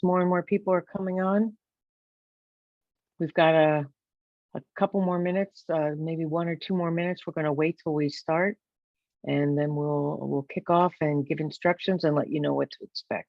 more and more people are coming on. We've got a couple more minutes, maybe 1 or 2 more minutes. We're going to wait till we start, and then we'll kick off and give instructions and let you know what to expect.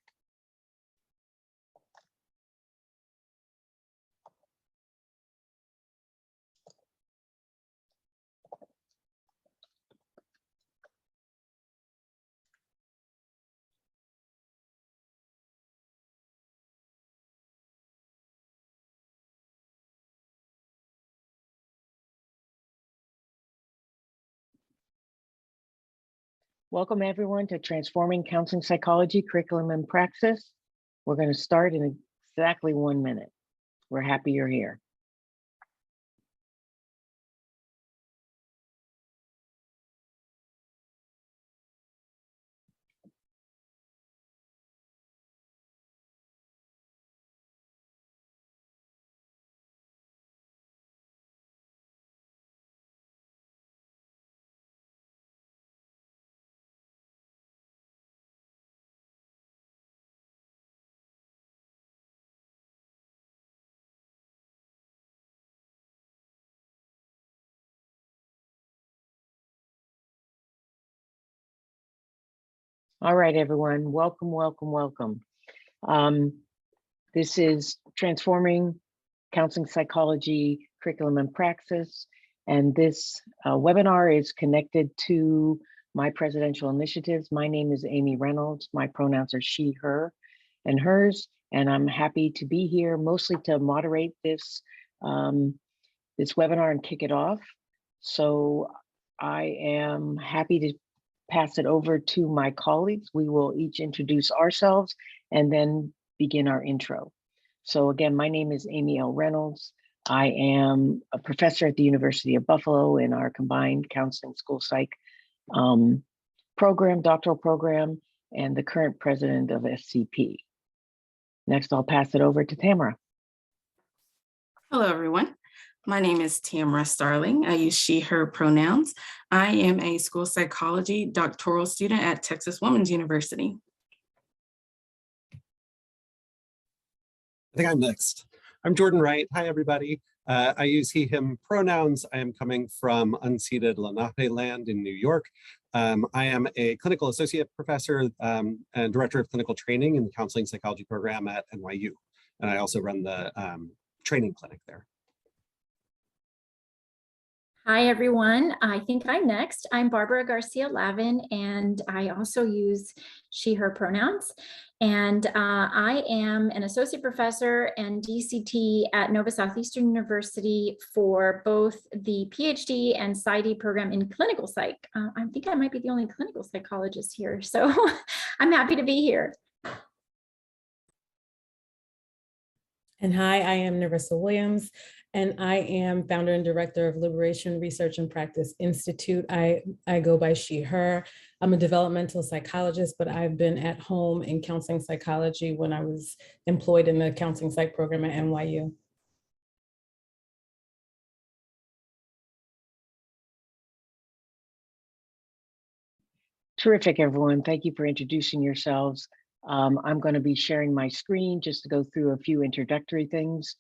Welcome everyone to Transforming Counseling Psychology, Curriculum and Praxis. We're going to start in exactly 1 minute. We're happy you're here. All right, everyone, welcome, welcome, welcome. This is Transforming Counseling Psychology, Curriculum and Praxis, and this webinar is connected to my presidential initiatives. My name is Amy Reynolds. My pronouns are she, her, and hers, and I'm happy to be here mostly to moderate this, this webinar and kick it off. So I am happy to pass it over to my colleagues. We will each introduce ourselves and then begin our intro. So again, my name is Amy L. Reynolds. I am a professor at the University of Buffalo in our combined counseling school psych program, doctoral program, and the current president of SCP. Next, I'll pass it over to Tamara. Hello, everyone. My name is Tamara Starling. I use she, her pronouns. I am a school psychology doctoral student at Texas Women's University. I think I'm next. I'm Jordan Wright. Hi, everybody. I use he, him pronouns. I am coming from unceded Lenape land in New York. I am a clinical associate professor and director of clinical training in the counseling psychology program at NYU. And I also run the training clinic there. Hi, everyone. I think I'm next. I'm Barbara Garcia-Lavin, and I also use she, her pronouns. And I am an associate professor and DCT at Nova Southeastern University for both the PhD and PsyD program in clinical psych. I think I might be the only clinical psychologist here, so I'm happy to be here. And hi, I am Narissa Williams, and I am founder and director of Liberation Research and Practice Institute. I go by she, her. I'm a developmental psychologist, but I've been at home in counseling psychology when I was employed in the counseling psych program at NYU. Terrific, everyone. Thank you for introducing yourselves. I'm going to be sharing my screen just to go through a few introductory things.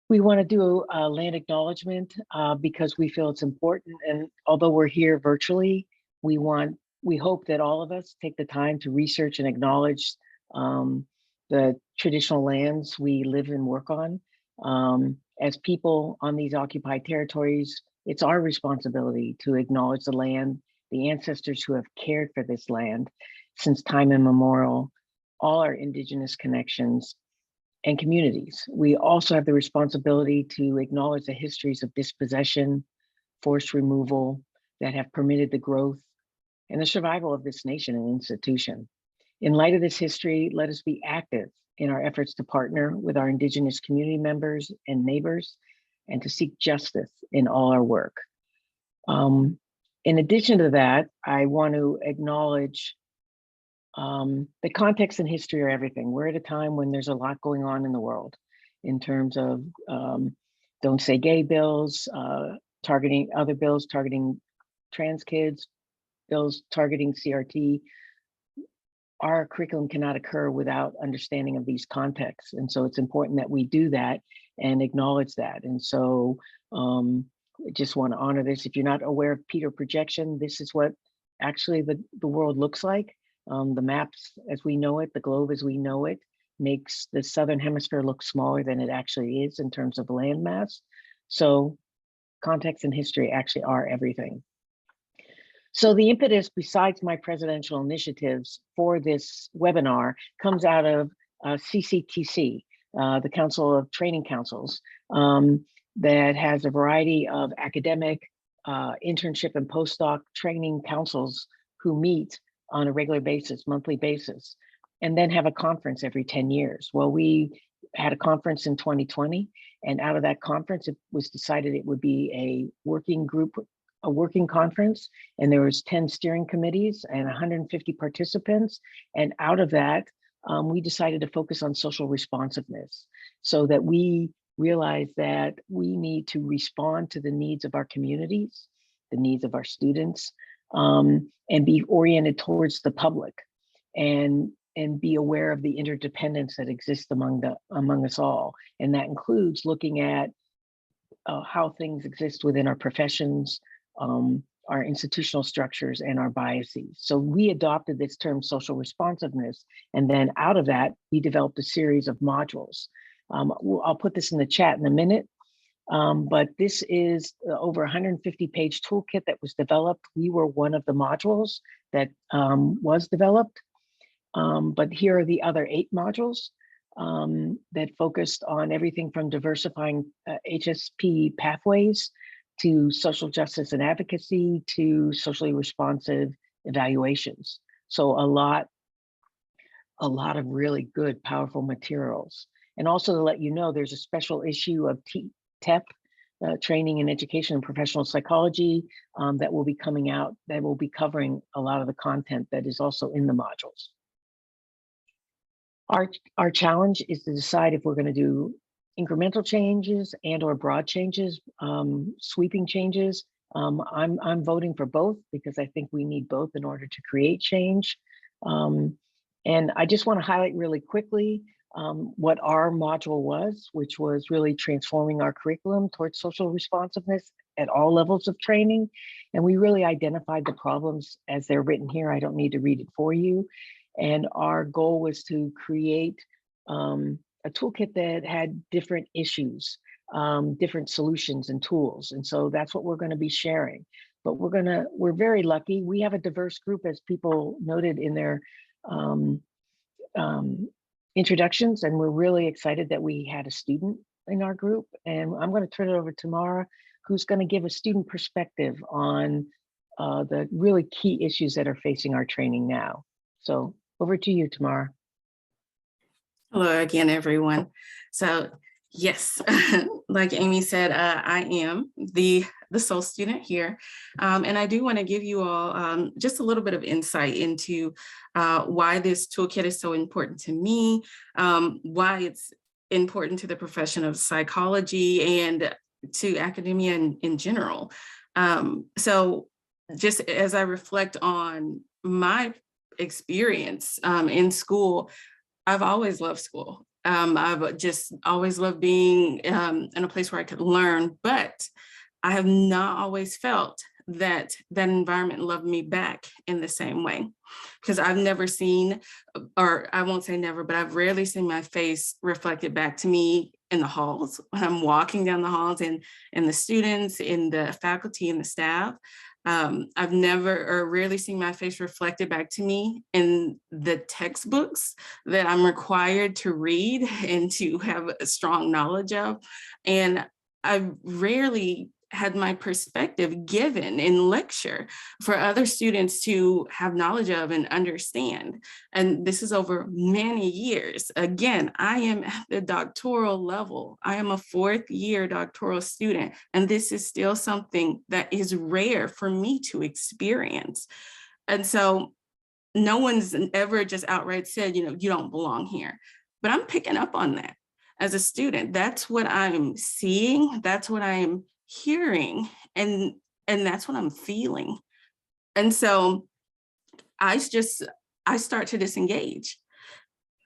We want to do a land acknowledgement because we feel it's important. And although we're here virtually, we hope that all of us take the time to research and acknowledge the traditional lands we live and work on. As people on these occupied territories, it's our responsibility to acknowledge the land, the ancestors who have cared for this land since time immemorial, all our indigenous connections and communities. We also have the responsibility to acknowledge the histories of dispossession, forced removal that have permitted the growth and the survival of this nation and institution. In light of this history, let us be active in our efforts to partner with our indigenous community members and neighbors and to seek justice in all our work. In addition to that, I want to acknowledge the context and history are everything. We're at a time when there's a lot going on in the world in terms of don't say gay bills, targeting other bills, targeting trans kids, bills targeting CRT, our curriculum cannot occur without understanding of these contexts. And so it's important that we do that and acknowledge that. And so I just want to honor this. If you're not aware of Peter projection, this is what actually the world looks like. The maps as we know it, the globe as we know it, makes the Southern Hemisphere look smaller than it actually is in terms of land mass. So context and history actually are everything. So the impetus, besides my presidential initiatives for this webinar, comes out of CCTC, the Council of Training Councils, that has a variety of academic, internship and postdoc training councils who meet on a regular basis, monthly basis, and then have a conference every 10 years. Well, we had a conference in 2020, and out of that conference, it was decided it would be a working group, a working conference, and there was 10 steering committees and 150 participants. And out of that, we decided to focus on social responsiveness so that we realize that we need to respond to the needs of our communities, the needs of our students, and be oriented towards the public and be aware of the interdependence that exists among us all. And that includes looking at how things exist within our professions, our institutional structures, and our biases. So we adopted this term social responsiveness, and then out of that, we developed a series of modules. I'll put this in the chat in a minute, but this is over 150-page toolkit that was developed. We were one of the modules that was developed, but here are the other 8 modules that focused on everything from diversifying HSP pathways to social justice and advocacy to socially responsive evaluations. So a lot of really good, powerful materials. And also to let you know, there's a special issue of TEP, Training in Education and Professional Psychology, that will be coming out, that will be covering a lot of the content that is also in the modules. Our challenge is to decide if we're going to do incremental changes and or broad changes, sweeping changes. I'm voting for both because I think we need both in order to create change. And I just want to highlight really quickly what our module was, which was really transforming our curriculum towards social responsiveness at all levels of training. And we really identified the problems as they're written here. I don't need to read it for you. And our goal was to create a toolkit that had different issues, different solutions and tools. And so that's what we're going to be sharing. But we're very lucky. We have a diverse group, as people noted in their introductions, and we're really excited that we had a student in our group. And I'm going to turn it over to Mara, who's going to give a student perspective on the really key issues that are facing our training now. So over to you, Tamara. Hello again, everyone. So yes, like Amy said, I am the sole student here. And I do want to give you all just a little bit of insight into why this toolkit is so important to me, why it's important to the profession of psychology and to academia in general. So just as I reflect on my experience in school, I've always loved school. I've just always loved being in a place where I could learn, but I have not always felt that that environment loved me back in the same way, because I've never seen, or I won't say never, but I've rarely seen my face reflected back to me in the halls when I'm walking down the halls, and the students, in the faculty and the staff. I've never or rarely seen my face reflected back to me in the textbooks that I'm required to read and to have a strong knowledge of. And I've rarely had my perspective given in lecture for other students to have knowledge of and understand. And this is over many years. Again, I am at the doctoral level. I am a 4th year doctoral student, and this is still something that is rare for me to experience. And so no one's ever just outright said, you don't belong here, but I'm picking up on that as a student. That's what I'm seeing. That's what I am hearing, and that's what I'm feeling. And so I I start to disengage.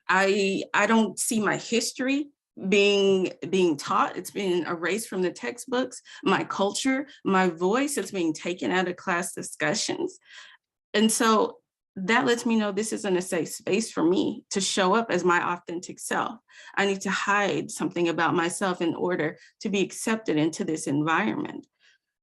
I don't see my history being taught. It's being erased from the textbooks. My culture, my voice is being taken out of class discussions. And so that lets me know this isn't a safe space for me to show up as my authentic self. I need to hide something about myself in order to be accepted into this environment.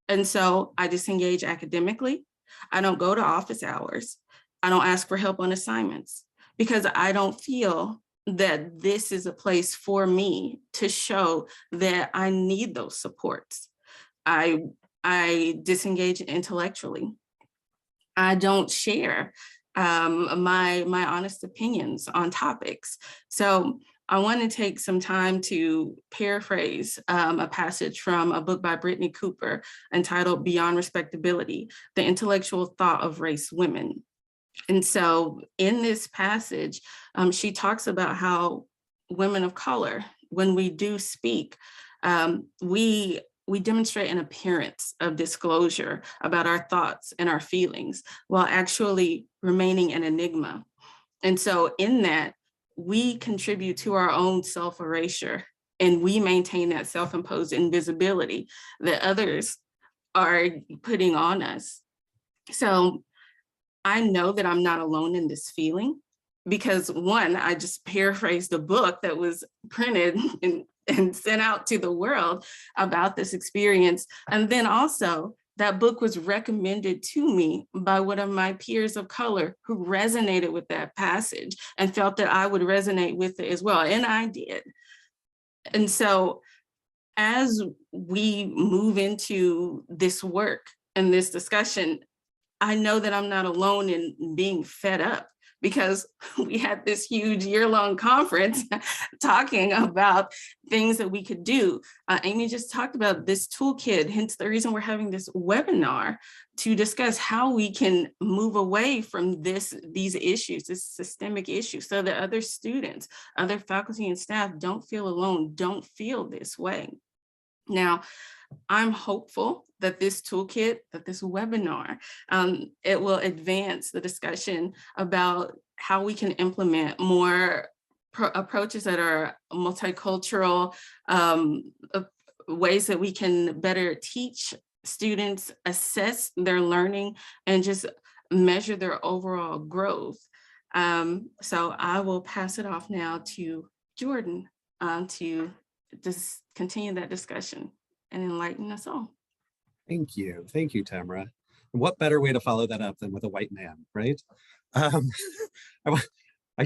And so I disengage academically. I don't go to office hours. I don't ask for help on assignments because I don't feel that this is a place for me to show that I need those supports. I disengage intellectually. I don't share my honest opinions on topics. So I want to take some time to paraphrase a passage from a book by Brittany Cooper entitled Beyond Respectability, The Intellectual Thought of Race Women. And so in this passage, she talks about how women of color, when we do speak, we demonstrate an appearance of disclosure about our thoughts and our feelings while actually remaining an enigma. And so in that, we contribute to our own self-erasure and we maintain that self-imposed invisibility that others are putting on us. So I know that I'm not alone in this feeling because one, I just paraphrased a book that was printed and sent out to the world about this experience. And then also that book was recommended to me by one of my peers of color who resonated with that passage and felt that I would resonate with it as well. And I did. And so as we move into this work and this discussion, I know that I'm not alone in being fed up because we had this huge year-long conference talking about things that we could do. Amy just talked about this toolkit, hence the reason we're having this webinar to discuss how we can move away from these issues, this systemic issue, so that other students, other faculty and staff don't feel alone, don't feel this way. Now, I'm hopeful that this toolkit, that this webinar, it will advance the discussion about how we can implement more approaches that are multicultural, ways that we can better teach students, assess their learning, and just measure their overall growth. So I will pass it off now to Jordan to just continue that discussion and enlighten us all. Thank you, Tamara. And what better way to follow that up than with a white man, right? I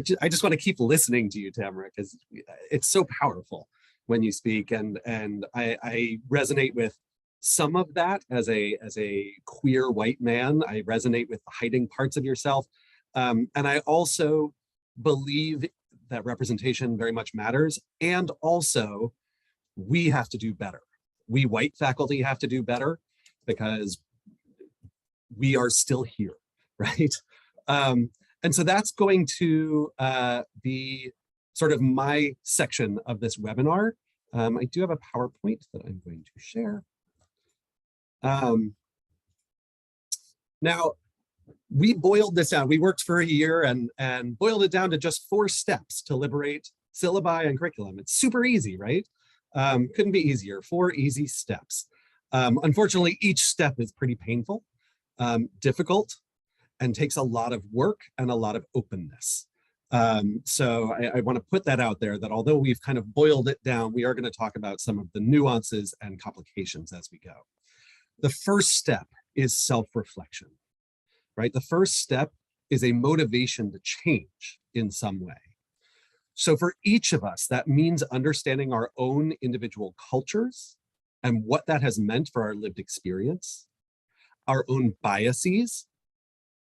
just want to keep listening to you, Tamara, because it's so powerful when you speak, and I resonate with some of that as a queer white man. I resonate with the hiding parts of yourself, and I also believe that representation very much matters, and also we have to do better. We white faculty have to do better because we are still here, right? And so that's going to be sort of my section of this webinar. I do have a PowerPoint that I'm going to share. Now, we boiled this down. We worked for a year and boiled it down to just 4 steps to liberate syllabi and curriculum. It's super easy, right? Couldn't be easier. 4 easy steps. Unfortunately, each step is pretty painful, difficult, and takes a lot of work and a lot of openness. So I want to put that out there, that although we've kind of boiled it down, we are going to talk about some of the nuances and complications as we go. The first step is self-reflection, right? The first step is a motivation to change in some way. So for each of us, that means understanding our own individual cultures and what that has meant for our lived experience, our own biases,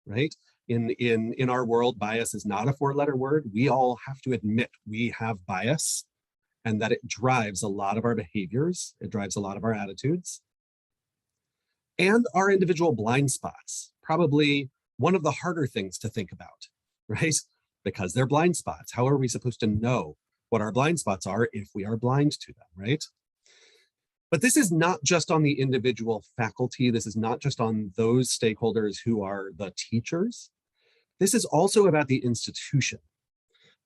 right? In our world, bias is not a 4-letter word. We all have to admit we have bias and that it drives a lot of our behaviors. It drives a lot of our attitudes. And our individual blind spots, probably one of the harder things to think about, right? Because they're blind spots. How are we supposed to know what our blind spots are if we are blind to them, right? But this is not just on the individual faculty. This is not just on those stakeholders who are the teachers. this is also about the institution.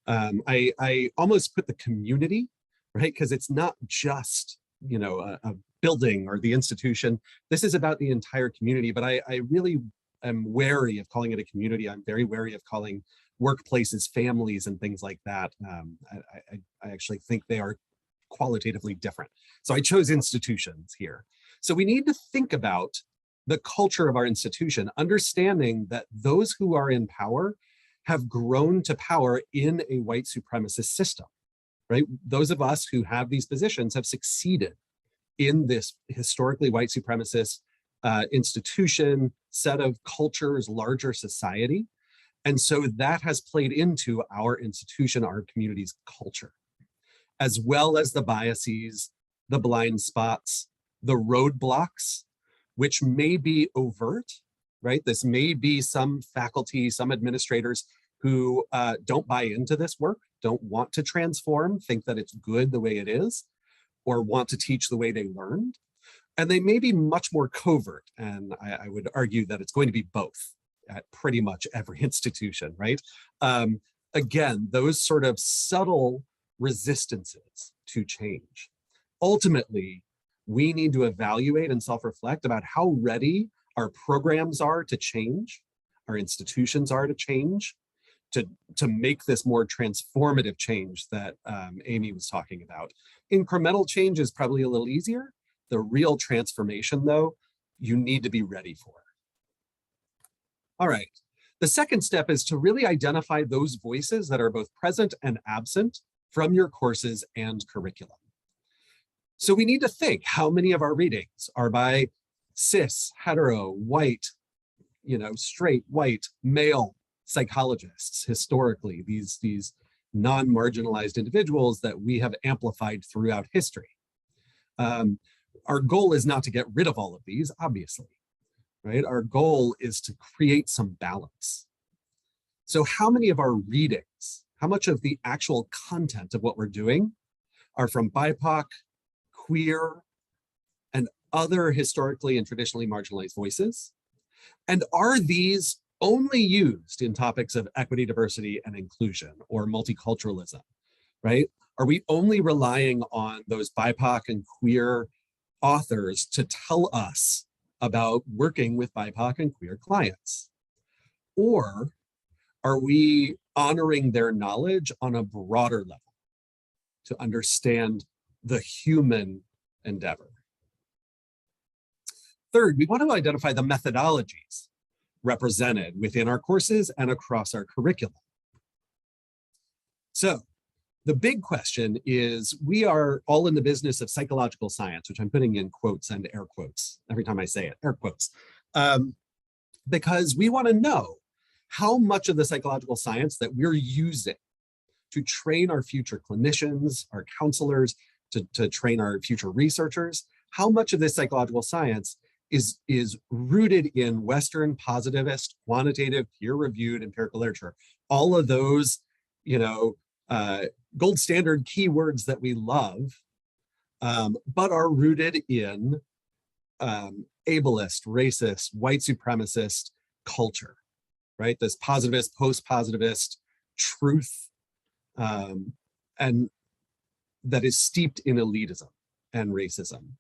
I almost put the community, right? Because it's not just, a building or the institution. This is about the entire community, but I really am wary of calling it a community. I'm very wary of calling workplaces families and things like that. I actually think they are qualitatively different. So I chose institutions here. So we need to think about the culture of our institution, understanding that those who are in power have grown to power in a white supremacist system, right? Those of us who have these positions have succeeded in this historically white supremacist institution, set of cultures, larger society. And so that has played into our institution, our community's culture, as well as the biases, the blind spots, the roadblocks, which may be overt, right? This may be some faculty, some administrators who don't buy into this work, don't want to transform, think that it's good the way it is, or want to teach the way they learned. And they may be much more covert. And I would argue that it's going to be both at pretty much every institution, right? Again, those sort of subtle resistances to change. Ultimately, we need to evaluate and self-reflect about how ready our programs are to change, our institutions are to change, to make this more transformative change that Amy was talking about. Incremental change is probably a little easier. The real transformation, though, you need to be ready for. All right. The second step is to really identify those voices that are both present and absent from your courses and curriculum. So we need to think how many of our readings are by cis, hetero, white, straight, white, male psychologists historically, these non-marginalized individuals that we have amplified throughout history. Our goal is not to get rid of all of these, obviously, right? Our goal is to create some balance. So how many of our readings, how much of the actual content of what we're doing are from BIPOC, queer, and other historically and traditionally marginalized voices? And are these only used in topics of equity, diversity, and inclusion, or multiculturalism, right? Are we only relying on those BIPOC and queer authors to tell us about working with BIPOC and queer clients? Or are we honoring their knowledge on a broader level to understand the human endeavor? Third, we want to identify the methodologies represented within our courses and across our curriculum. So the big question is, we are all in the business of psychological science, which I'm putting in quotes and air quotes every time I say it, air quotes, because we want to know how much of the psychological science that we're using to train our future clinicians, our counselors, to train our future researchers, how much of this psychological science is rooted in Western positivist, quantitative, peer-reviewed empirical literature. All of those, gold standard keywords that we love, but are rooted in ableist, racist, white supremacist culture, right? This positivist, post-positivist truth, and that is steeped in elitism and racism.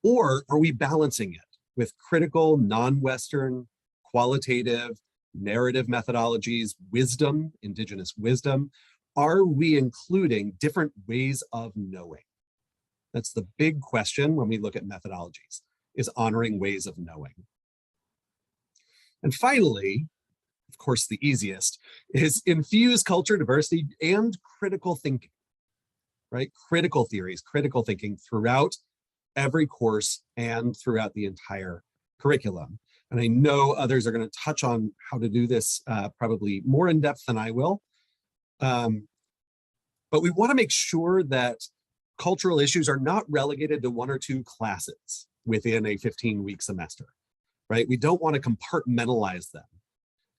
Or are we balancing it with critical, non-Western, qualitative, narrative methodologies, wisdom, indigenous wisdom? Are we including different ways of knowing? That's the big question when we look at methodologies, is honoring ways of knowing. And finally, of course, the easiest, is infuse culture, diversity, and critical thinking, right? Critical theories, critical thinking throughout every course and throughout the entire curriculum. And I know others are going to touch on how to do this probably more in depth than I will. But we want to make sure that cultural issues are not relegated to 1 or 2 classes within a 15-week semester, right? We don't want to compartmentalize them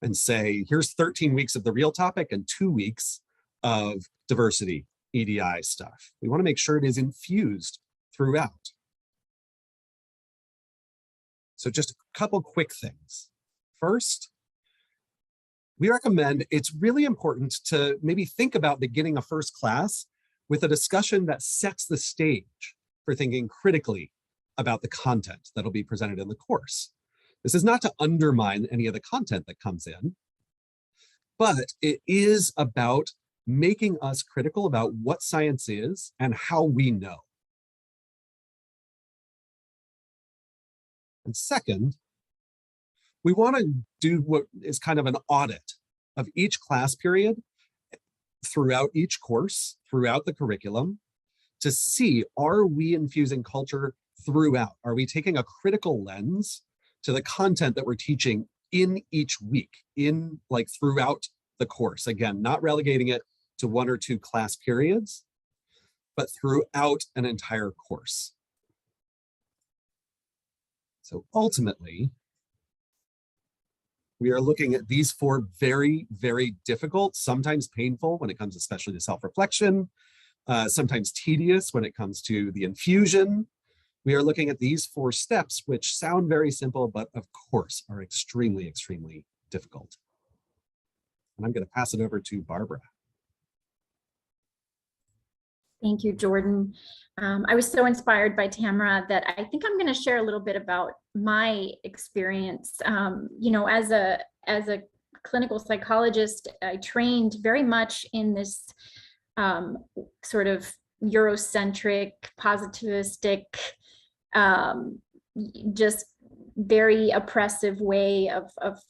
and say, here's 13 weeks of the real topic and 2 weeks of diversity, EDI stuff. We want to make sure it is infused throughout. So just a couple quick things. First, we recommend it's really important to maybe think about beginning a first class with a discussion that sets the stage for thinking critically about the content that'll be presented in the course. This is not to undermine any of the content that comes in, but it is about making us critical about what science is and how we know. And second, we want to do what is kind of an audit of each class period throughout each course, throughout the curriculum, to see, are we infusing culture throughout? Are we taking a critical lens to the content that we're teaching in each week, throughout the course? Again, not relegating it to 1 or 2 class periods, but throughout an entire course. So ultimately, we are looking at these 4 very, very difficult, sometimes painful when it comes especially to self-reflection, sometimes tedious when it comes to the infusion. We are looking at these 4 steps, which sound very simple, but of course are extremely, extremely difficult. And I'm going to pass it over to Barbara. Thank you, Jordan. I was so inspired by Tamara that I think I'm going to share a little bit about my experience. As a clinical psychologist, I trained very much in this sort of Eurocentric, positivistic, just very oppressive way of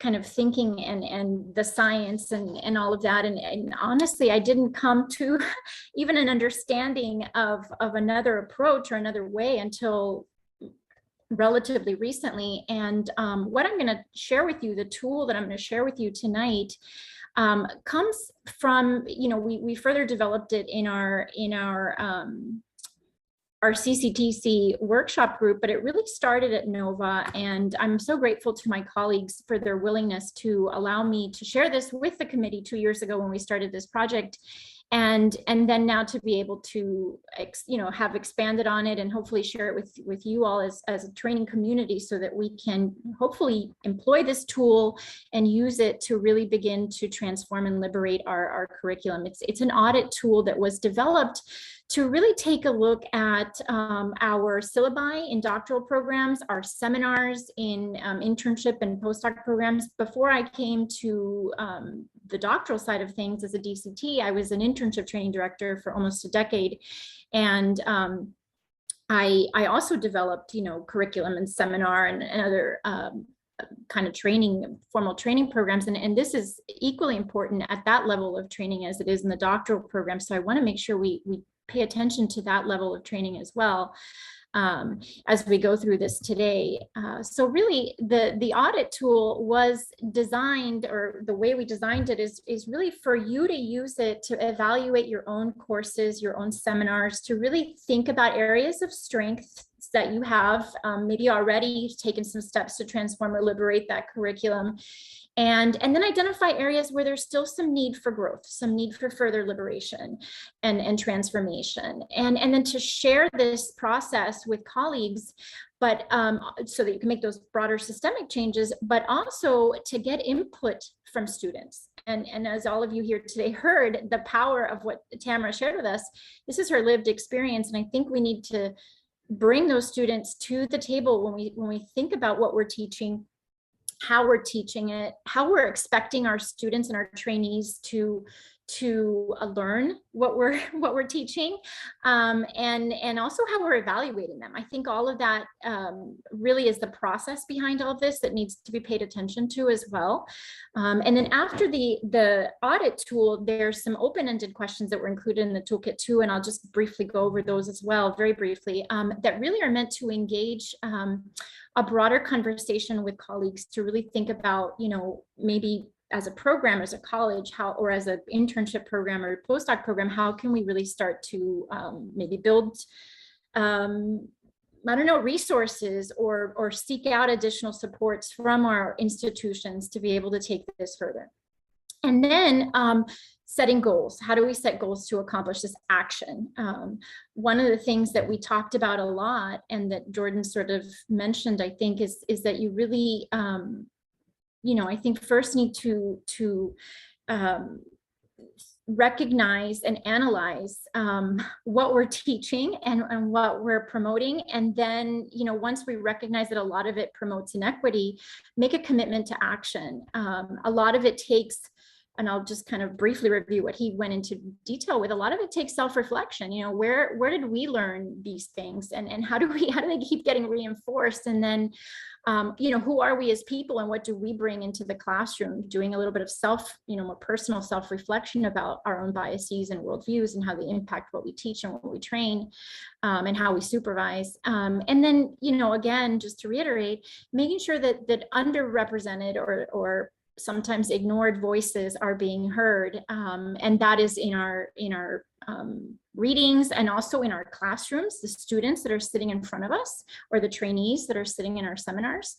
kind of thinking and the science and all of that. And honestly, I didn't come to even an understanding of another approach or another way until relatively recently. And what I'm going to share with you, the tool that I'm going to share with you tonight, comes from, we further developed it in our CCTC workshop group, but it really started at NOVA. And I'm so grateful to my colleagues for their willingness to allow me to share this with the committee 2 years ago when we started this project. And then now to be able to, have expanded on it and hopefully share it with you all as a training community so that we can hopefully employ this tool and use it to really begin to transform and liberate our curriculum. It's an audit tool that was developed to really take a look at our syllabi in doctoral programs, our seminars in internship and postdoc programs. Before I came to the doctoral side of things as a DCT, I was an internship training director for almost a decade. And I also developed, curriculum and seminar and other kind of formal training programs. And this is equally important at that level of training as it is in the doctoral program. So I want to make sure we pay attention to that level of training as well as we go through this today. So really the audit tool was designed, or the way we designed it is really for you to use it to evaluate your own courses, your own seminars, to really think about areas of strength that you have maybe already taken some steps to transform or liberate that curriculum. And then identify areas where there's still some need for growth, some need for further liberation and transformation. And then to share this process with colleagues, but so that you can make those broader systemic changes, but also to get input from students. And as all of you here today heard, the power of what Tamara shared with us, this is her lived experience. And I think we need to bring those students to the table when we think about what we're teaching, how we're teaching it, how we're expecting our students and our trainees to learn what we're teaching, and also how we're evaluating them. I think all of that really is the process behind all of this that needs to be paid attention to as well. And then after the audit tool, there's some open-ended questions that were included in the toolkit too, and I'll just briefly go over those as well, very briefly, that really are meant to engage a broader conversation with colleagues to really think about, maybe as a program, as a college, or as an internship program or postdoc program, how can we really start to maybe build, resources or seek out additional supports from our institutions to be able to take this further. And then setting goals. How do we set goals to accomplish this action? One of the things that we talked about a lot and that Jordan sort of mentioned, I think, is that you really I think first need to recognize and analyze what we're teaching and what we're promoting. And then, once we recognize that a lot of it promotes inequity, make a commitment to action. A lot of it takes, and I'll just kind of briefly review what he went into detail with. A lot of it takes self-reflection. Where did we learn these things, and how do they keep getting reinforced? And then, who are we as people, and what do we bring into the classroom? Doing a little bit of more personal self-reflection about our own biases and worldviews and how they impact what we teach and what we train, and how we supervise. And then, again, just to reiterate, making sure that underrepresented or sometimes ignored voices are being heard, and that is in our readings, and also in our classrooms, the students that are sitting in front of us, or the trainees that are sitting in our seminars.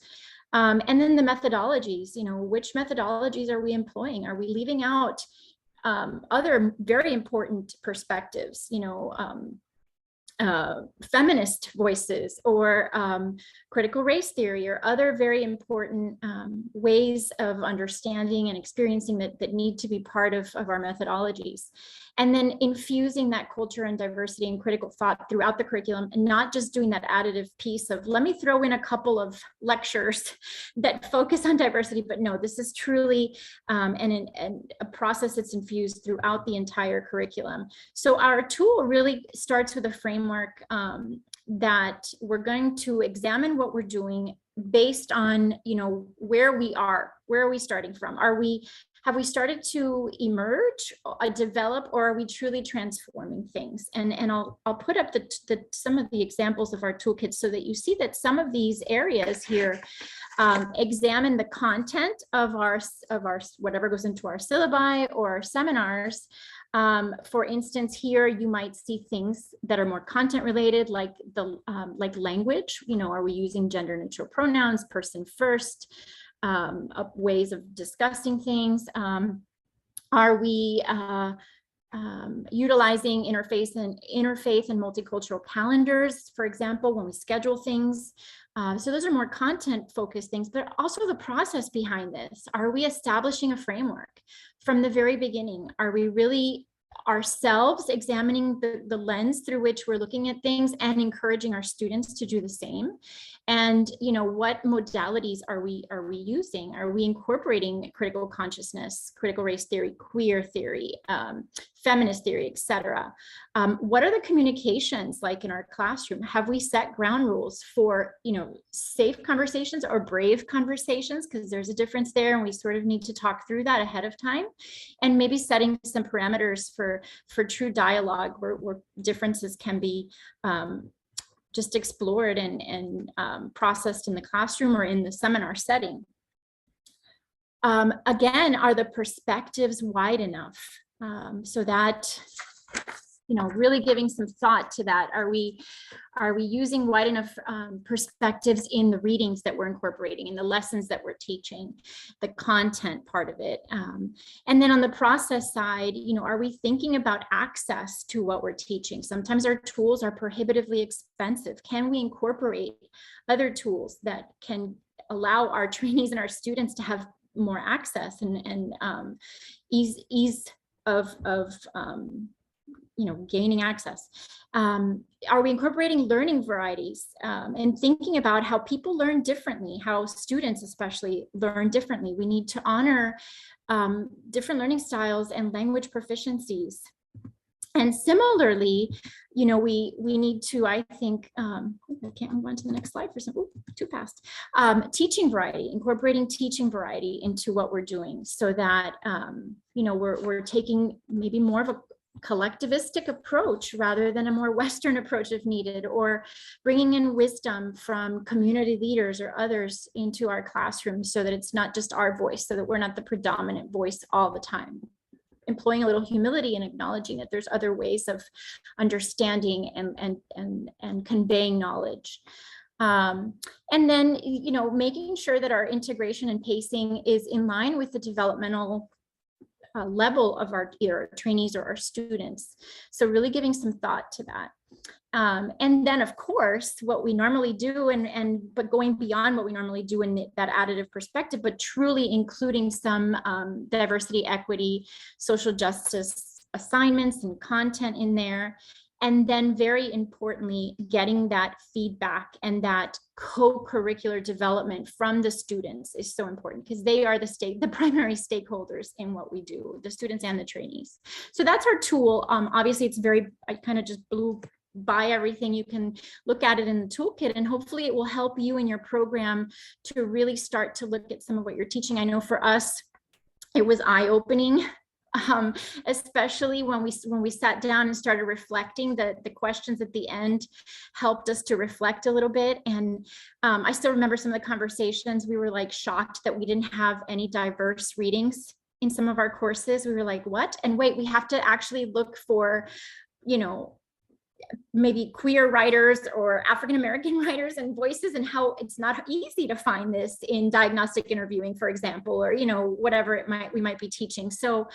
And then the methodologies, which methodologies are we employing? Are we leaving out other very important perspectives, feminist voices, or critical race theory, or other very important ways of understanding and experiencing that need to be part of our methodologies. And then infusing that culture and diversity and critical thought throughout the curriculum, and not just doing that additive piece of, let me throw in a couple of lectures that focus on diversity, but no, this is truly and a process that's infused throughout the entire curriculum. So our tool really starts with a framework that we're going to examine what we're doing based on, where we are. Where are we starting from? Have we started to emerge, develop, or are we truly transforming things? And I'll put up some of the examples of our toolkits so that you see that some of these areas here examine the content of our whatever goes into our syllabi or our seminars. For instance, here you might see things that are more content related, like language. Are we using gender neutral pronouns, person first? Ways of discussing things. Are we utilizing interfaith and multicultural calendars, for example, when we schedule things? So those are more content focused things, but also the process behind this. Are we establishing a framework from the very beginning? Are we really ourselves examining the lens through which we're looking at things, and encouraging our students to do the same? And what modalities are we using? Are we incorporating critical consciousness, critical race theory, queer theory, feminist theory, etc.? What are the communications like in our classroom? Have we set ground rules for safe conversations or brave conversations? Because there's a difference there, and we sort of need to talk through that ahead of time, and maybe setting some parameters for true dialogue where differences can be just explored and processed in the classroom or in the seminar setting. Again, are the perspectives wide enough? So that, really giving some thought to that. Are we using wide enough perspectives in the readings that we're incorporating, in the lessons that we're teaching, the content part of it? And then on the process side, are we thinking about access to what we're teaching? Sometimes our tools are prohibitively expensive. Can we incorporate other tools that can allow our trainees and our students to have more access and ease of gaining access? Are we incorporating learning varieties and thinking about how people learn differently, how students especially learn differently? We need to honor different learning styles and language proficiencies. And similarly, we need to, I think, I can't move on to the next slide for some, too fast. Teaching variety, incorporating teaching variety into what we're doing, so that, we're taking maybe more of a collectivistic approach rather than a more Western approach if needed, or bringing in wisdom from community leaders or others into our classrooms, so that it's not just our voice, so that we're not the predominant voice all the time. Employing a little humility and acknowledging that there's other ways of understanding and conveying knowledge. And then, making sure that our integration and pacing is in line with the developmental level of our either trainees or our students. So really giving some thought to that. And then, of course, what we normally do, but going beyond what we normally do in that additive perspective, but truly including some diversity, equity, social justice assignments and content in there. And then, very importantly, getting that feedback and that co-curricular development from the students is so important, because they are the primary stakeholders in what we do, the students and the trainees. So that's our tool. Obviously, it's I kind of just blew by everything. You can look at it in the toolkit, and hopefully it will help you in your program to really start to look at some of what you're teaching. I know for us, it was eye-opening. Especially when we sat down and started reflecting. The questions at the end helped us to reflect a little bit. And I still remember some of the conversations. We were like shocked that we didn't have any diverse readings in some of our courses. We were like, what? And wait, we have to actually look for, maybe queer writers or African-American writers and voices, and how it's not easy to find this in diagnostic interviewing, for example, or, whatever we might be teaching. So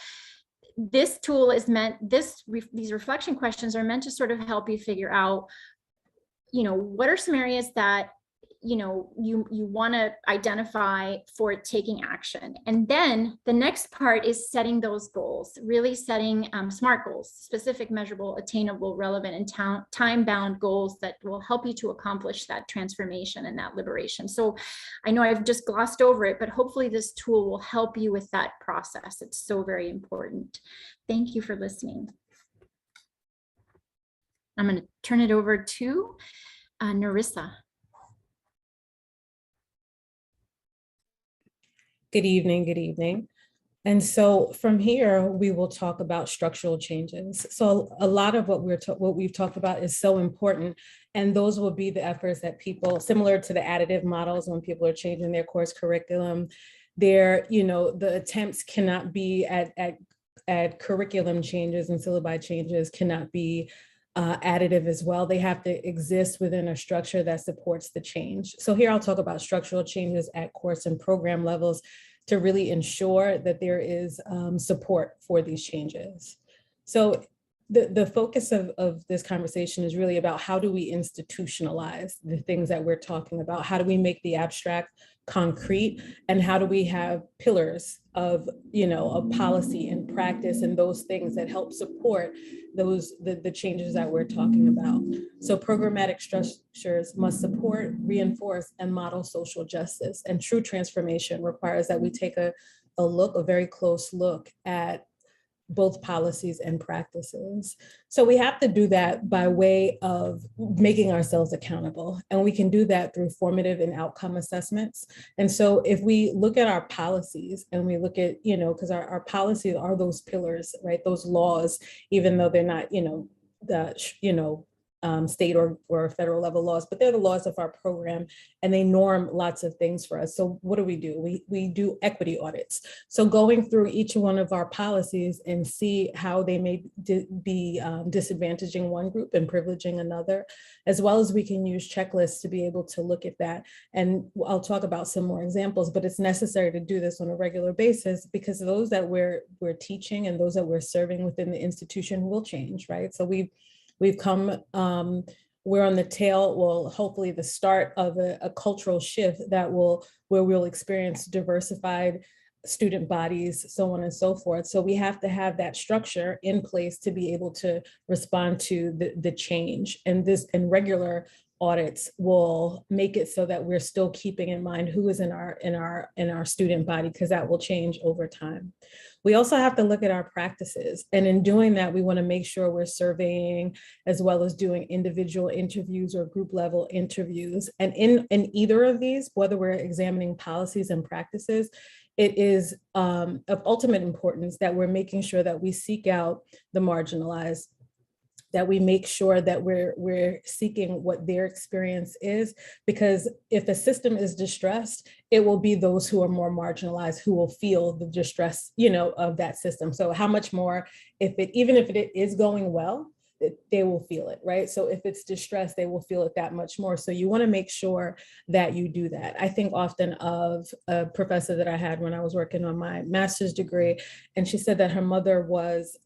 this tool is these reflection questions are meant to sort of help you figure out, what are some areas that, you want to identify for taking action. And then the next part is setting those goals, really setting SMART goals, specific, measurable, attainable, relevant, and time-bound goals that will help you to accomplish that transformation and that liberation. So I know I've just glossed over it, but hopefully this tool will help you with that process. It's so very important. Thank you for listening. I'm going to turn it over to Narissa. Good evening, good evening. And so from here, we will talk about structural changes. So a lot of what we've talked about is so important. And those will be the efforts that people, similar to the additive models, when people are changing their course curriculum, the attempts cannot be at curriculum changes and syllabi changes cannot be additive as well. They have to exist within a structure that supports the change. So here I'll talk about structural changes at course and program levels to really ensure that there is support for these changes. So the focus of this conversation is really about how do we institutionalize the things that we're talking about? How do we make the abstract concrete? And how do we have pillars of policy and practice and those things that help support the changes that we're talking about? So programmatic structures must support, reinforce, and model social justice. And true transformation requires that we take a very close look at both policies and practices. So we have to do that by way of making ourselves accountable. And we can do that through formative and outcome assessments. And so if we look at our policies and we look at, because our policies are those pillars, right? Those laws, even though they're not, state or federal level laws, but they're the laws of our program, and they norm lots of things for us. So what do? We do equity audits. So going through each one of our policies and see how they may be disadvantaging one group and privileging another, as well as we can use checklists to be able to look at that. And I'll talk about some more examples, but it's necessary to do this on a regular basis because those that we're teaching and those that we're serving within the institution will change, right? So we've come, we're on the tail, well, hopefully the start of a cultural shift where we'll experience diversified student bodies, so on and so forth. So we have to have that structure in place to be able to respond to the change. And regular audits will make it so that we're still keeping in mind who is in our student body, because that will change over time. We also have to look at our practices. And in doing that, we want to make sure we're surveying as well as doing individual interviews or group level interviews. And in either of these, whether we're examining policies and practices, it is of ultimate importance that we're making sure that we seek out the marginalized, that we make sure that we're seeking what their experience is, because if the system is distressed, it will be those who are more marginalized who will feel the distress, of that system. So how much more, even if it is going well, they will feel it, right? So if it's distress, they will feel it that much more. So you want to make sure that you do that. I think often of a professor that I had when I was working on my master's degree, and she said that her mother was,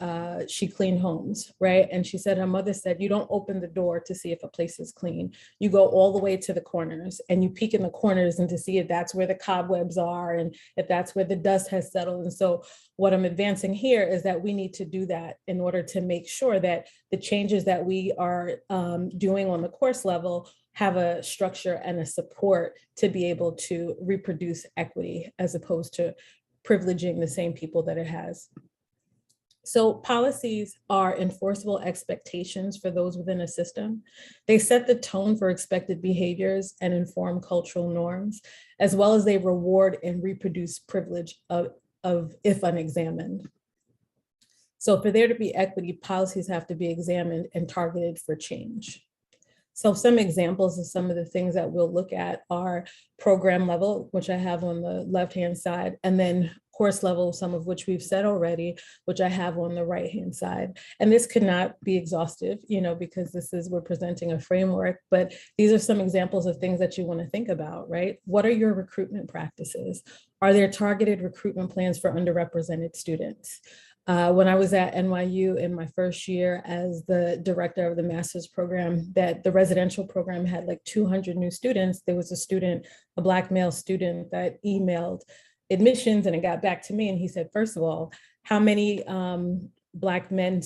she cleaned homes, right? And she said her mother said, you don't open the door to see if a place is clean. You go all the way to the corners and you peek in the corners and to see if that's where the cobwebs are and if that's where the dust has settled. And so what I'm advancing here is that we need to do that in order to make sure that the changes that we are doing on the course level have a structure and a support to be able to reproduce equity as opposed to privileging the same people that it has. So policies are enforceable expectations for those within a system. They set the tone for expected behaviors and inform cultural norms, as well as they reward and reproduce privilege of if unexamined. So for there to be equity, policies have to be examined and targeted for change. So some examples of some of the things that we'll look at are program level, which I have on the left-hand side, and then course level, some of which we've said already, which I have on the right-hand side. And this could not be exhaustive, because we're presenting a framework, but these are some examples of things that you want to think about, right? What are your recruitment practices? Are there targeted recruitment plans for underrepresented students? When I was at NYU in my first year as the director of the master's program, that the residential program had like 200 new students, there was a Black male student that emailed admissions and it got back to me and he said, first of all, how many Black male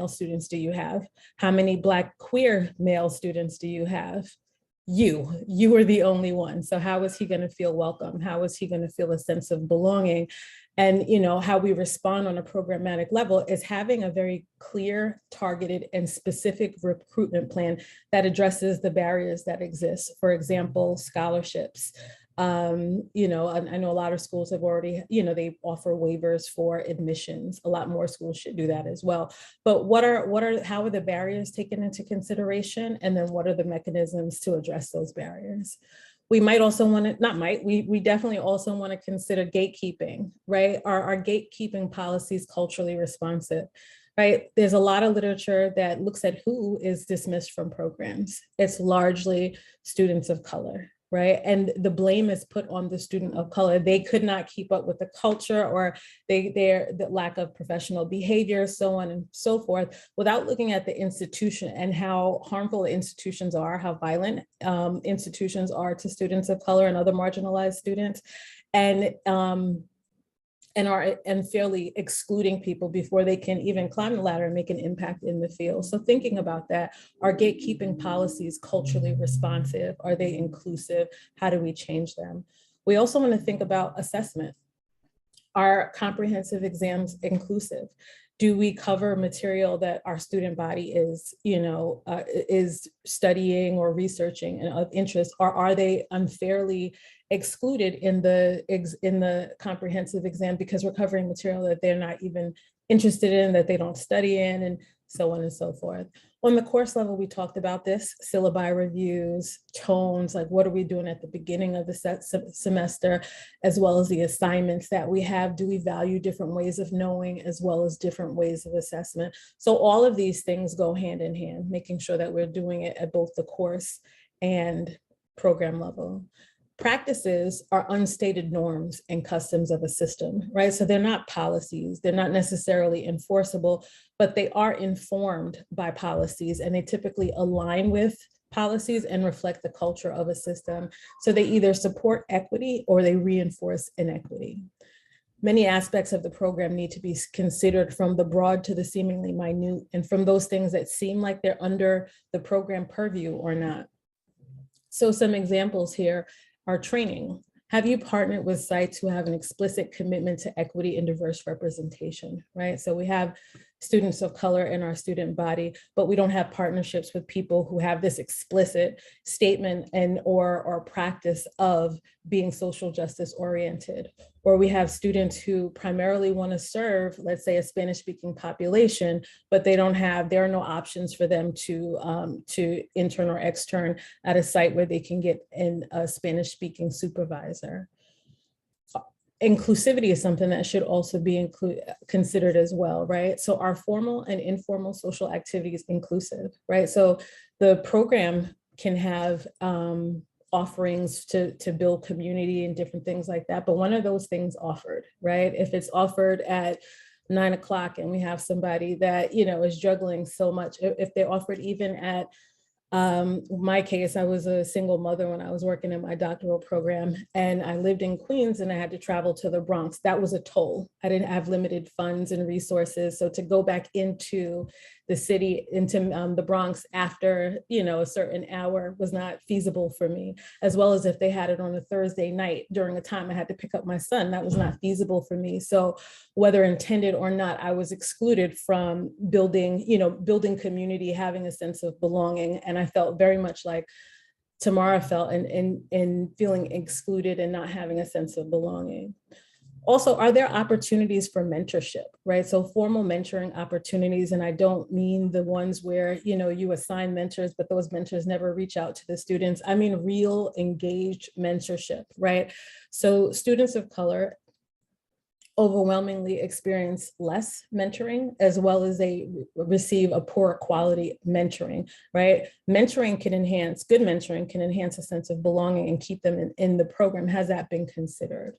students do you have? How many Black queer male students do you have? You are the only one. So how is he going to feel welcome? How is he going to feel a sense of belonging? And how we respond on a programmatic level is having a very clear, targeted, and specific recruitment plan that addresses the barriers that exist. For example, scholarships. I know a lot of schools have already, they offer waivers for admissions. A lot more schools should do that as well. But how are the barriers taken into consideration? And then what are the mechanisms to address those barriers? We might also want to, we definitely also want to consider gatekeeping, right? Are gatekeeping policies culturally responsive, right? There's a lot of literature that looks at who is dismissed from programs. It's largely students of color, right? And the blame is put on the student of color. They could not keep up with the culture, or the lack of professional behavior, so on and so forth, without looking at the institution and how harmful institutions are, how violent institutions are to students of color and other marginalized students, and fairly excluding people before they can even climb the ladder and make an impact in the field. So thinking about that, are gatekeeping policies culturally responsive? Are they inclusive? How do we change them? We also want to think about assessment. Are comprehensive exams inclusive? Do we cover material that our student body is, is studying or researching and of interest, or are they unfairly excluded in the comprehensive exam because we're covering material that they're not even interested in, that they don't study in, and so on and so forth. On the course level, we talked about this, syllabi reviews, tones, like what are we doing at the beginning of the semester, as well as the assignments that we have. Do we value different ways of knowing as well as different ways of assessment? So all of these things go hand in hand, making sure that we're doing it at both the course and program level. Practices are unstated norms and customs of a system, right? So they're not policies, they're not necessarily enforceable, but they are informed by policies, and they typically align with policies and reflect the culture of a system. So they either support equity or they reinforce inequity. Many aspects of the program need to be considered, from the broad to the seemingly minute, and from those things that seem like they're under the program purview or not. So some examples here are training. Have you partnered with sites who have an explicit commitment to equity and diverse representation, right? So we have students of color in our student body, but we don't have partnerships with people who have this explicit statement and or practice of being social justice oriented. Or we have students who primarily want to serve, let's say, a Spanish-speaking population, but there are no options for them to intern or extern at a site where they can get a Spanish-speaking supervisor. inclusivity is something that should also be considered as well, right? So are formal and informal social activities inclusive, right? So the program can have offerings to build community and different things like that. But when are those things offered, right? If it's offered at 9 o'clock and we have somebody that, you know, is juggling so much, if they're offered even at my case, I was a single mother when I was working in my doctoral program, and I lived in Queens and I had to travel to the Bronx. That was a toll. I didn't have limited funds and resources. So to go back into the city, into the Bronx after, you know, a certain hour was not feasible for me, as well as if they had it on a Thursday night during a time I had to pick up my son, that was not feasible for me. So whether intended or not, I was excluded from building, you know, building community, having a sense of belonging. And I felt very much like Tamara felt in feeling excluded and not having a sense of belonging. Also, are there opportunities for mentorship, right? So formal mentoring opportunities, and I don't mean the ones where, you know, you assign mentors, but those mentors never reach out to the students. I mean real engaged mentorship, right? So students of color overwhelmingly experience less mentoring, as well as they receive a poor quality mentoring, right? Mentoring can enhance, good mentoring can enhance a sense of belonging and keep them in the program. Has that been considered?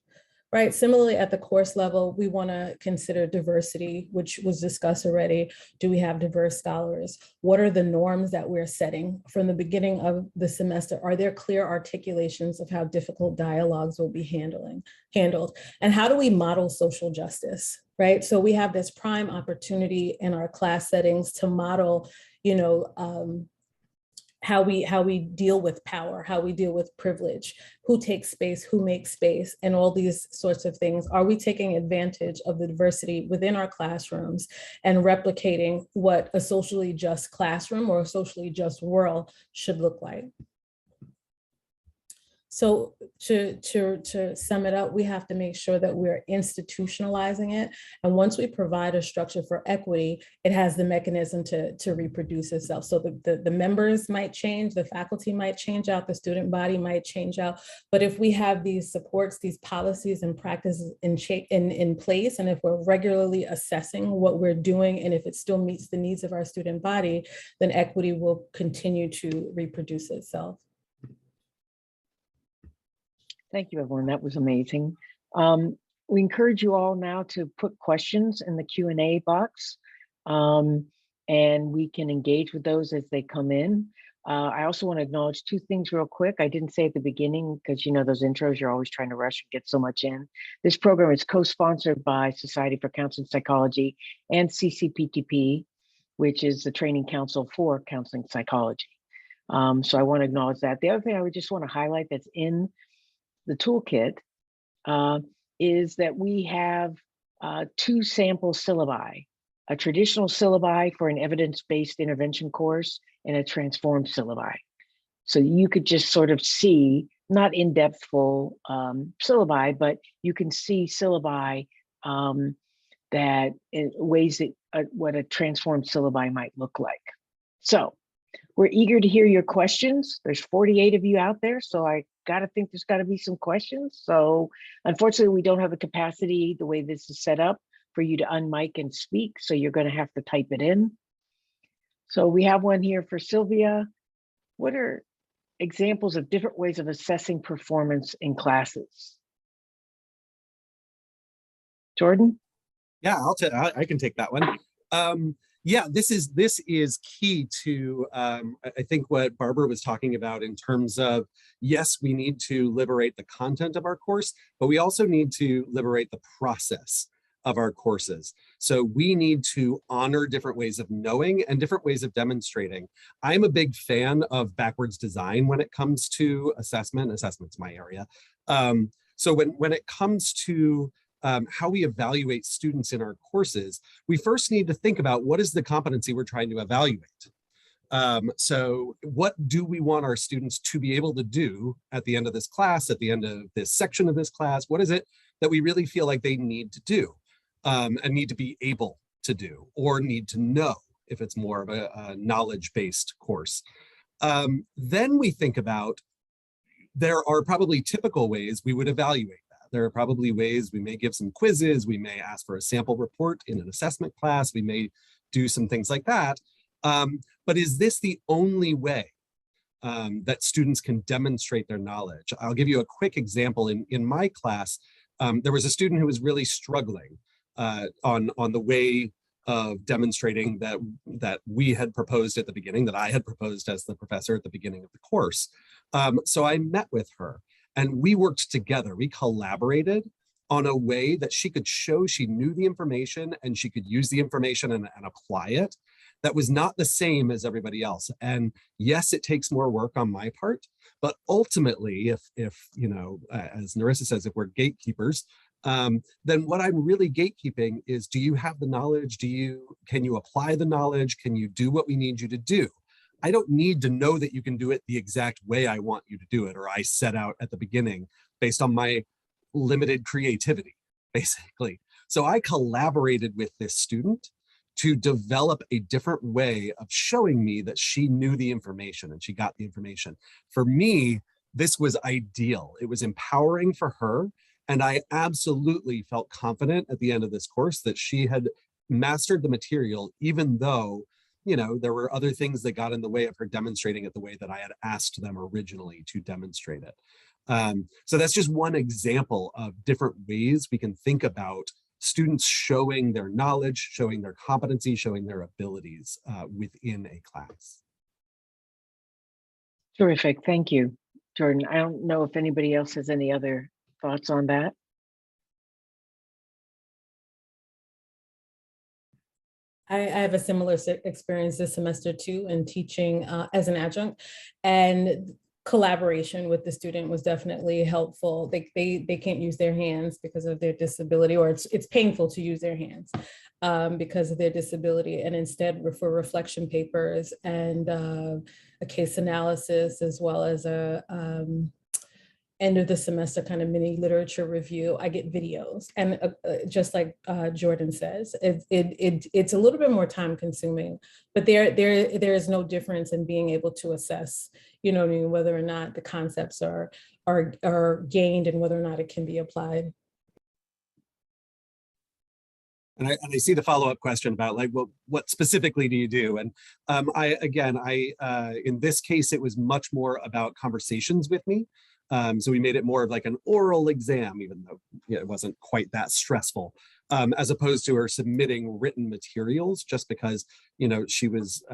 Right. Similarly, at the course level, we want to consider diversity, which was discussed already. Do we have diverse scholars? What are the norms that we're setting from the beginning of the semester? Are there clear articulations of how difficult dialogues will be handled? And how do we model social justice? Right. So we have this prime opportunity in our class settings to model, you know, how we deal with power, how we deal with privilege, who takes space, who makes space, and all these sorts of things. Are we taking advantage of the diversity within our classrooms and replicating what a socially just classroom or a socially just world should look like? So to sum it up, we have to make sure that we're institutionalizing it. And once we provide a structure for equity, it has the mechanism to reproduce itself. So the members might change, the faculty might change out, the student body might change out. But if we have these supports, these policies and practices in place, and if we're regularly assessing what we're doing, and if it still meets the needs of our student body, then equity will continue to reproduce itself. Thank you, everyone. That was amazing. We encourage you all now to put questions in the Q&A box, and we can engage with those as they come in. I also want to acknowledge two things real quick. I didn't say at the beginning, because you know those intros, you're always trying to rush and get so much in. This program is co-sponsored by Society for Counseling Psychology and CCPTP, which is the Training Council for Counseling Psychology. So I want to acknowledge that. The other thing I would just want to highlight that's in the toolkit is that we have two sample syllabi, a traditional syllabi for an evidence-based intervention course and a transformed syllabi. So you could just sort of see, not in-depth full syllabi, but you can see syllabi that in ways that what a transformed syllabi might look like. So we're eager to hear your questions. There's 48 of you out there, so I gotta think there's gotta be some questions. So unfortunately, we don't have the capacity, the way this is set up, for you to unmic and speak, so you're gonna have to type it in. So we have one here for Sylvia. What are examples of different ways of assessing performance in classes? Jordan? Yeah, I can take that one. Yeah, this is key to I think what Barbara was talking about in terms of, yes, we need to liberate the content of our course, but we also need to liberate the process of our courses. So we need to honor different ways of knowing and different ways of demonstrating. I'm a big fan of backwards design when it comes to assessment. Assessment's my area. So when it comes to how we evaluate students in our courses, we first need to think about what is the competency we're trying to evaluate. So what do we want our students to be able to do at the end of this class, at the end of this section of this class? What is it that we really feel like they need to do and need to be able to do, or need to know if it's more of a knowledge-based course? Then we think about, there are probably typical ways we would evaluate that. There are probably ways we may give some quizzes, we may ask for a sample report in an assessment class, we may do some things like that. But is this the only way that students can demonstrate their knowledge? I'll give you a quick example. In my class, there was a student who was really struggling on the way of demonstrating that we had proposed at the beginning, that I had proposed as the professor at the beginning of the course. So I met with her and we worked together. We collaborated on a way that she could show she knew the information and she could use the information and apply it. That was not the same as everybody else. And yes, it takes more work on my part, but ultimately, if you know, as Narissa says, if we're gatekeepers, then what I'm really gatekeeping is, do you have the knowledge? Can you apply the knowledge? Can you do what we need you to do? I don't need to know that you can do it the exact way I want you to do it, or I set out at the beginning based on my limited creativity, basically. So I collaborated with this student to develop a different way of showing me that she knew the information and she got the information. For me, this was ideal. It was empowering for her. And I absolutely felt confident at the end of this course that she had mastered the material, even though, you know, there were other things that got in the way of her demonstrating it the way that I had asked them originally to demonstrate it. So that's just one example of different ways we can think about students showing their knowledge, showing their competency, showing their abilities within a class. Terrific, thank you, Jordan. I don't know if anybody else has any other thoughts on that. I have a similar experience this semester too in teaching as an adjunct, and collaboration with the student was definitely helpful. They can't use their hands because of their disability, or it's painful to use their hands because of their disability. And instead for reflection papers and a case analysis, as well as a end of the semester kind of mini literature review, I get videos. And just like Jordan says, it's a little bit more time consuming, but there is no difference in being able to assess, you know what I mean, whether or not the concepts are gained and whether or not it can be applied. And I see the follow-up question about, like, well, what specifically do you do? And in this case, it was much more about conversations with me. So we made it more of like an oral exam, even though it wasn't quite that stressful, as opposed to her submitting written materials, just because, you know, she was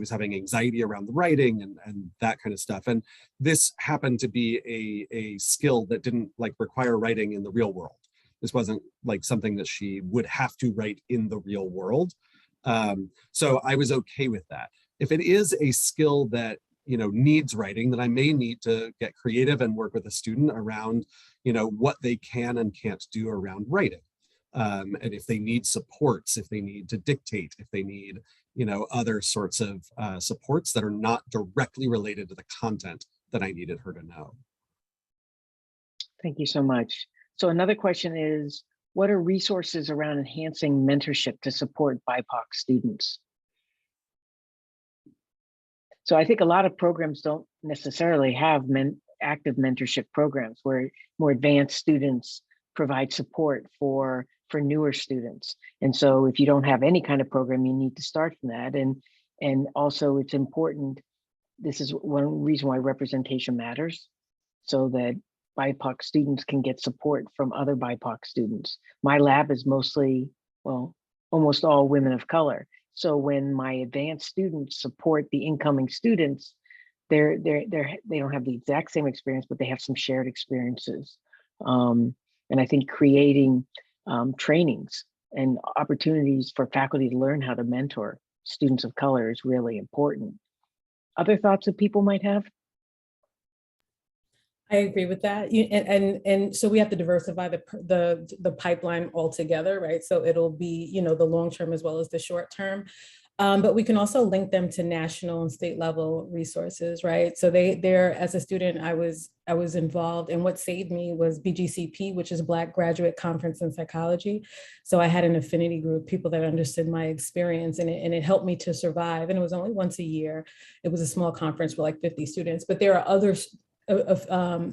having anxiety around the writing and that kind of stuff. And this happened to be a skill that didn't like require writing in the real world. This wasn't like something that she would have to write in the real world. So I was okay with that. If it is a skill that, you know, needs writing, then I may need to get creative and work with a student around, you know, what they can and can't do around writing. And if they need supports, if they need to dictate, if they need, you know, other sorts of supports that are not directly related to the content that I needed her to know. Thank you so much. So another question is, what are resources around enhancing mentorship to support BIPOC students? So I think a lot of programs don't necessarily have active mentorship programs where more advanced students provide support for newer students. And so if you don't have any kind of program, you need to start from that. And also it's important, this is one reason why representation matters, so that BIPOC students can get support from other BIPOC students. My lab is mostly, well, almost all women of color. So when my advanced students support the incoming students, they don't have the exact same experience, but they have some shared experiences. And I think creating trainings and opportunities for faculty to learn how to mentor students of color is really important. Other thoughts that people might have? I agree with that. And so we have to diversify the pipeline altogether, right? So it'll be, you know, the long term as well as the short term. But we can also link them to national and state level resources, right? So they're, as a student, I was involved, and what saved me was BGCP, which is Black Graduate Conference in Psychology. So I had an affinity group, people that understood my experience, and it helped me to survive. And it was only once a year. It was a small conference with like 50 students, but there are other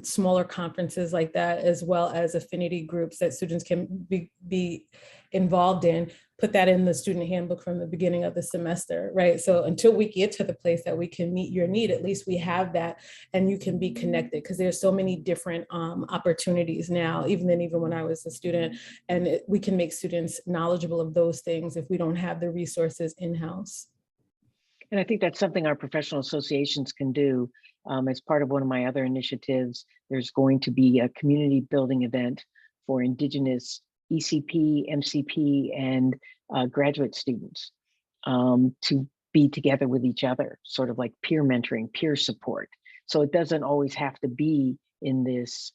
smaller conferences like that, as well as affinity groups that students can be involved in, put that in the student handbook from the beginning of the semester, right? So until we get to the place that we can meet your need, at least we have that and you can be connected, because there's so many different opportunities now, even when I was a student, and we can make students knowledgeable of those things if we don't have the resources in-house. And I think that's something our professional associations can do. As part of one of my other initiatives, there's going to be a community building event for Indigenous ECP, MCP, and graduate students to be together with each other, sort of like peer mentoring, peer support. So it doesn't always have to be in this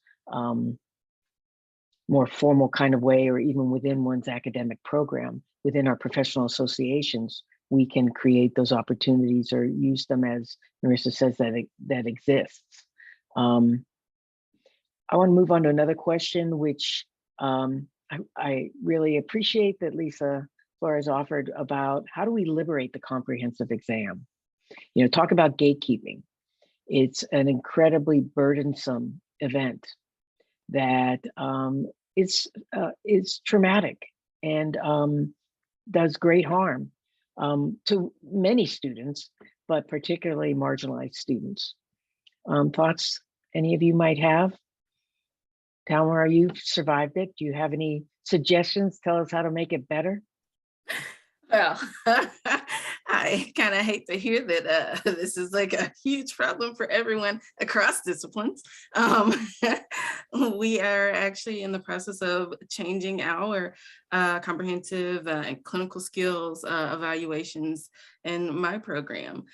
more formal kind of way, or even within one's academic program. Within our professional associations, we can create those opportunities or use them, as Narissa says, that exists. I want to move on to another question, which I really appreciate that Lisa Flores offered, about how do we liberate the comprehensive exam? You know, talk about gatekeeping. It's an incredibly burdensome event that is traumatic and does great harm to many students, but particularly marginalized students. Thoughts any of you might have? Tamara, you've survived it. Do you have any suggestions? Tell us how to make it better. Well, I kind of hate to hear that this is like a huge problem for everyone across disciplines. We are actually in the process of changing our comprehensive and clinical skills evaluations in my program.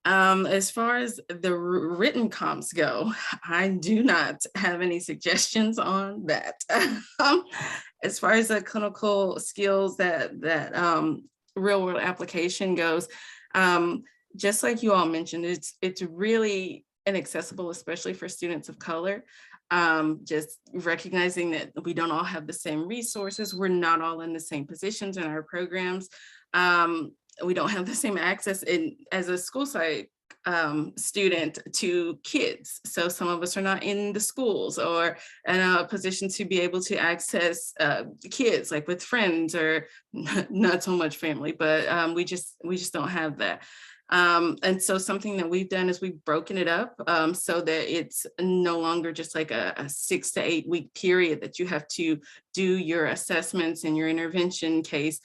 As far as the written comps go, I do not have any suggestions on that. As far as the clinical skills that real world application goes, just like you all mentioned, it's really inaccessible, especially for students of color. Just recognizing that we don't all have the same resources. We're not all in the same positions in our programs. We don't have the same access as a school site student to kids. So some of us are not in the schools or in a position to be able to access kids, like with friends, or not so much family, but we just don't have that. And so something that we've done is we've broken it up so that it's no longer just like a 6 to 8 week period that you have to do your assessments and your intervention case.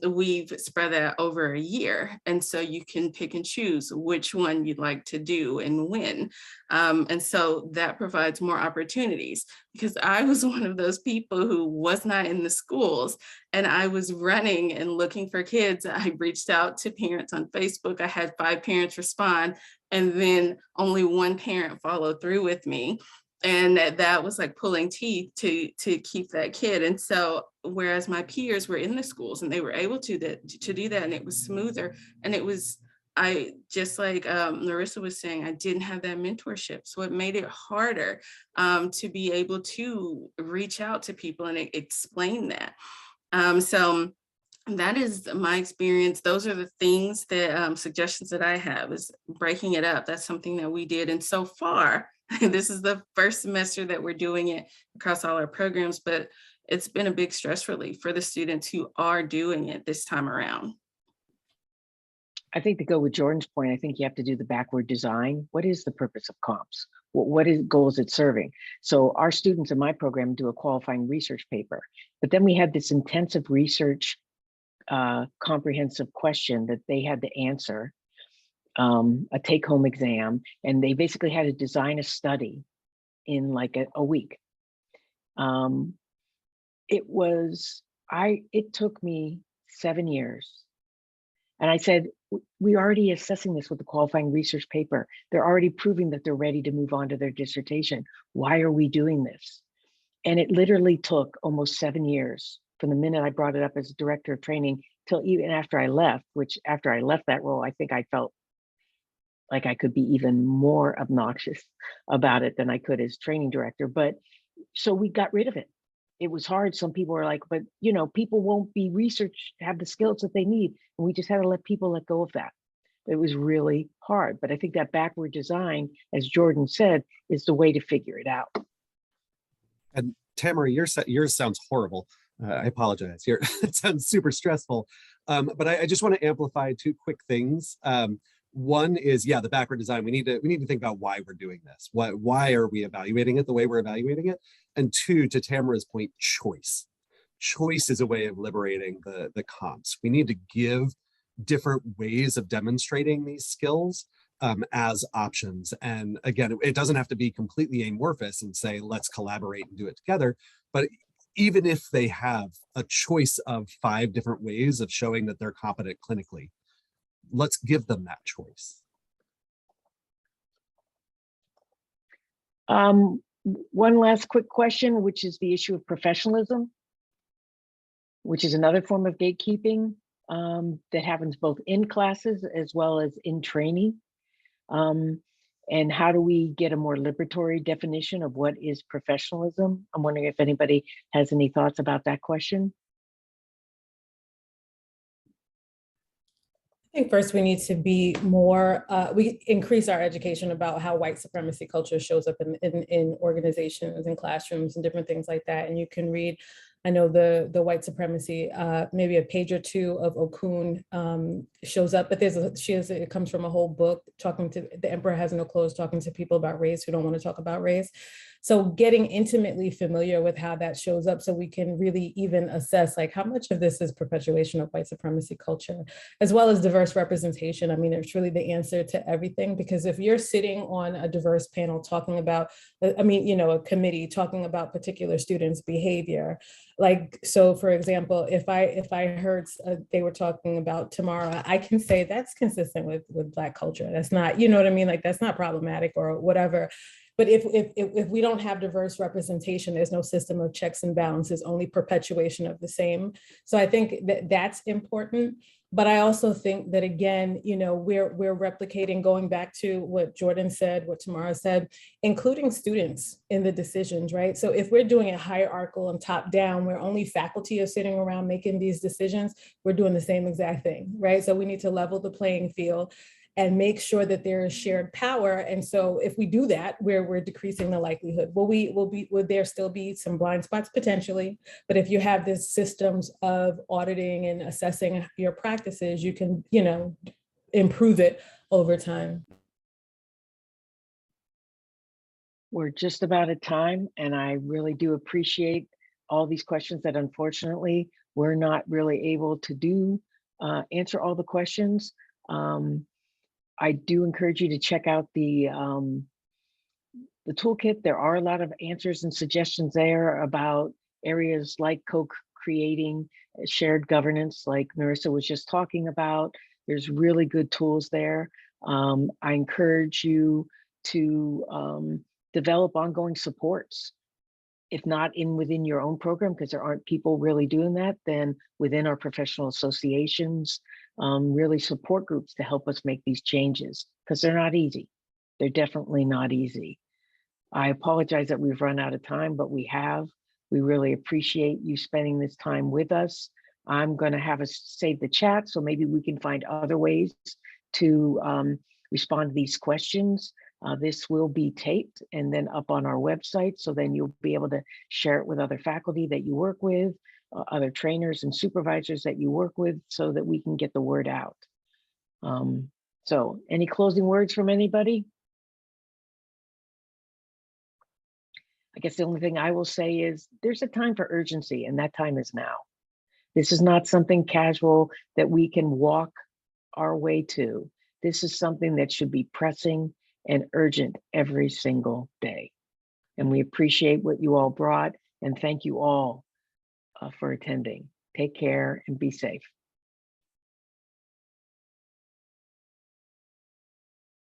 We've spread that over a year. And so you can pick and choose which one you'd like to do and when. And so that provides more opportunities, because I was one of those people who was not in the schools, and I was running and looking for kids. I reached out to parents on Facebook. I had 5 parents respond, and then only 1 parent followed through with me. And that was like pulling teeth to keep that kid. And so whereas my peers were in the schools and they were able to do that, and it was smoother, and it was, I just like Narissa was saying, I didn't have that mentorship. So it made it harder to be able to reach out to people and explain that. So that is my experience. Those are the things that suggestions that I have, is breaking it up. That's something that we did. And so far, this is the first semester that we're doing it across all our programs, but it's been a big stress relief for the students who are doing it this time around. I think to go with Jordan's point, I think you have to do the backward design. What is the purpose of comps? What goal is it serving? So our students in my program do a qualifying research paper, but then we had this intensive research comprehensive question that they had to answer, a take-home exam, and they basically had to design a study in like a week. It took me 7 years. And I said, we're already assessing this with the qualifying research paper. They're already proving that they're ready to move on to their dissertation. Why are we doing this? And it literally took almost 7 years from the minute I brought it up as director of training till even after I left, which after I left that role, I think I felt like I could be even more obnoxious about it than I could as training director. But so we got rid of it. It was hard. Some people were like, but people won't be have the skills that they need. And we just had to let people let go of that. It was really hard, but I think that backward design, as Jordan said, is the way to figure it out. And Tamara, yours sounds horrible. I apologize. It sounds super stressful. But I just want to amplify two quick things. One is, yeah, the backward design. We need to think about why we're doing this. Why are we evaluating it the way we're evaluating it? And two, to Tamara's point, choice. Choice is a way of liberating the comps. We need to give different ways of demonstrating these skills as options. And again, it doesn't have to be completely amorphous and say, let's collaborate and do it together. But even if they have a choice of 5 different ways of showing that they're competent clinically, let's give them that choice. One last quick question, which is the issue of professionalism, which is another form of gatekeeping that happens both in classes as well as in training. And how do we get a more liberatory definition of what is professionalism? I'm wondering if anybody has any thoughts about that question. I think first we need to be more, we increase our education about how white supremacy culture shows up in organizations and classrooms and different things like that. And you can read, I know the white supremacy, maybe a page or two of Okun shows up, but it comes from a whole book talking to, the Emperor Has No Clothes, talking to people about race who don't want to talk about race. So getting intimately familiar with how that shows up so we can really even assess like how much of this is perpetuation of white supremacy culture, as well as diverse representation. I mean, it's really the answer to everything, because if you're sitting on a diverse panel talking about, I mean, you know, a committee talking about particular students' behavior, like, so for example, if I heard they were talking about Tamara, I can say that's consistent with Black culture. That's not, you know what I mean? Like, that's not problematic or whatever. But if we don't have diverse representation, there's no system of checks and balances, only perpetuation of the same. So I think that that's important. But I also think that, again, you know, we're replicating, going back to what Jordan said, what Tamara said, including students in the decisions, right? So if we're doing it hierarchical and top down, where only faculty are sitting around making these decisions, we're doing the same exact thing, right? So we need to level the playing field and make sure that there is shared power. And so if we do that, we're decreasing the likelihood. Will there still be some blind spots? Potentially, but if you have this systems of auditing and assessing your practices, you can, you know, improve it over time. We're just about at time, and I really do appreciate all these questions that unfortunately we're not really able to answer all the questions. I do encourage you to check out the toolkit. There are a lot of answers and suggestions there about areas like co-creating, shared governance, like Narissa was just talking about. There's really good tools there. I encourage you to develop ongoing supports. If not within your own program, because there aren't people really doing that, then within our professional associations, really support groups to help us make these changes, because they're not easy. They're definitely not easy. I apologize that we've run out of time, but we have. We really appreciate you spending this time with us. I'm going to have us save the chat, so maybe we can find other ways to respond to these questions. This will be taped and then up on our website, so then you'll be able to share it with other faculty that you work with, other trainers and supervisors that you work with, so that we can get the word out. So any closing words from anybody? I guess the only thing I will say is there's a time for urgency, and that time is now. This is not something casual that we can walk our way to. This is something that should be pressing and urgent every single day. And we appreciate what you all brought, and thank you all for attending. Take care and be safe.